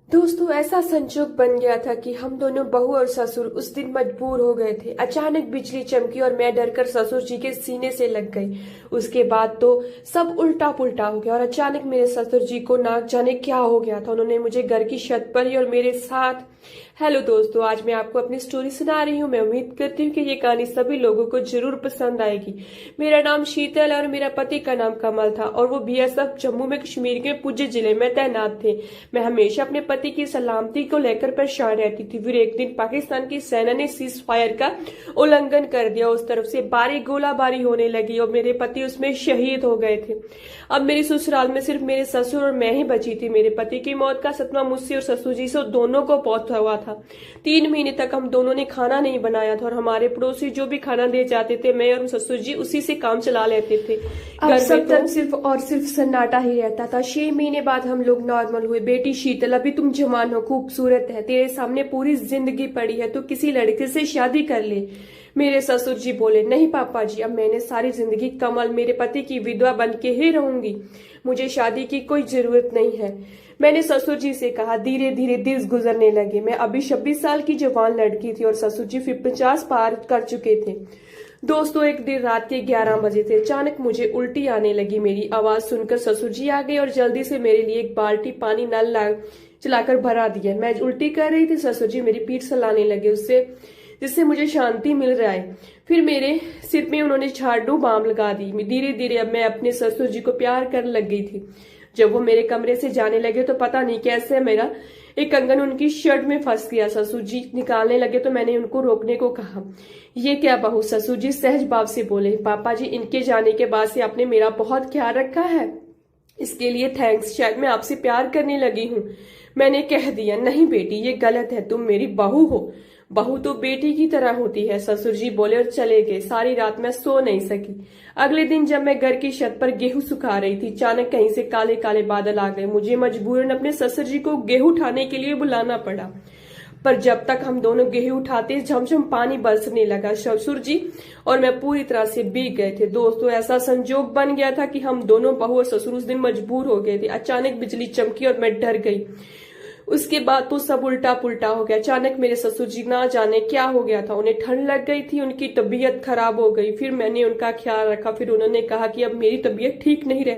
दोस्तों, ऐसा संजोग बन गया था कि हम दोनों बहू और ससुर उस दिन मजबूर हो गए थे। अचानक बिजली चमकी और मैं डरकर ससुर जी के सीने से लग गई। उसके बाद तो सब उल्टा पुल्टा हो गया और अचानक मेरे ससुर जी को ना जाने क्या हो गया था। उन्होंने मुझे घर की छत पर ही और मेरे साथ। हेलो दोस्तों, आज मैं आपको अपनी स्टोरी सुना रही हूँ। मैं उम्मीद करती हूँ कि ये कहानी सभी लोगों को जरूर पसंद आएगी। मेरा नाम शीतल है और मेरा पति का नाम कमल था और वो बीएसएफ जम्मू में कश्मीर के पुंछ जिले में तैनात थे। मैं हमेशा अपने पति की सलामती को लेकर परेशान रहती थी। फिर एक दिन पाकिस्तान की सेना ने सीज फायर का उल्लंघन कर दिया। उस तरफ से भारी गोलाबारी होने लगी और मेरे पति उसमें शहीद हो गए थे। अब मेरी ससुराल में सिर्फ मेरे ससुर और मैं ही बची थी। मेरे पति की मौत का सदमा मुझसे और ससुर जी से दोनों को पहुंचा हुआ था। 3 महीने तक हम दोनों ने खाना नहीं बनाया था और हमारे पड़ोसी जो भी खाना दे जाते थे, मैं और ससुर जी उसी से काम चला लेते थे। घर सब तरफ सिर्फ और सिर्फ सन्नाटा ही रहता था। 6 महीने बाद हम लोग नॉर्मल हुए। बेटी शीतल, अभी तुम जवान हो, खूबसूरत है, तेरे सामने पूरी जिंदगी पड़ी है, तो किसी लड़के से शादी कर ले। मेरे ससुर जी बोले, नहीं पापा जी, अब मैंने सारी जिंदगी कमल मेरे पति की विधवा बन के ही रहूंगी, मुझे शादी की कोई जरूरत नहीं है। मैंने ससुर जी से कहा। धीरे धीरे दिन गुजरने लगे। मैं अभी 26 साल की जवान लड़की थी और ससुर जी फिर 50 पार कर चुके थे। दोस्तों, एक दिन रात के 11 बजे थे। अचानक मुझे उल्टी आने लगी। मेरी आवाज सुनकर ससुर जी आ गए और जल्दी से मेरे लिए एक बाल्टी पानी नल चलाकर भरा दिया। मैं उल्टी कर रही थी, ससुर जी मेरी पीठ सहलाने लगे, उससे जिससे मुझे शांति मिल रहा है। फिर मेरे सिर में उन्होंने झाड़ू बाम लगा दी। धीरे धीरे अब मैं अपने ससुर जी को प्यार करने लग गई थी। जब वो मेरे कमरे से जाने लगे तो पता नहीं कैसे मेरा एक कंगन उनकी शर्ट में फंस गया। ससुर जी निकालने लगे तो मैंने उनको रोकने को कहा। ये क्या बहू, ससुर जी सहज भाव से बोले। पापा जी, इनके जाने के बाद से आपने मेरा बहुत ख्याल रखा है, इसके लिए थैंक्स। शायद मैं आपसे प्यार करने लगी हूँ। मैंने कह दिया, नहीं बेटी, ये गलत है, तुम मेरी बहू हो, बहू तो बेटी की तरह होती है। ससुर जी बोले और चले गए। सारी रात मैं सो नहीं सकी। अगले दिन जब मैं घर की छत पर गेहूं सुखा रही थी, अचानक कहीं से काले काले बादल आ गए। मुझे मजबूरन अपने ससुर जी को गेहूं उठाने के लिए बुलाना पड़ा। पर जब तक हम दोनों गेहूं उठाते, झमझम पानी बरसने लगा। ससुर जी और मैं पूरी तरह से भीग गए थे। दोस्तों, ऐसा संजोग बन गया था कि हम दोनों बहू और ससुर उस दिन मजबूर हो गए थे। अचानक बिजली चमकी और मैं डर गई। उसके बाद तो सब उल्टा पुल्टा हो गया। अचानक मेरे ससुर जी ना जाने क्या हो गया था, उन्हें ठंड लग गई थी, उनकी तबीयत खराब हो गई। फिर मैंने उनका ख्याल रखा। फिर उन्होंने कहा कि अब मेरी तबीयत ठीक नहीं रहती।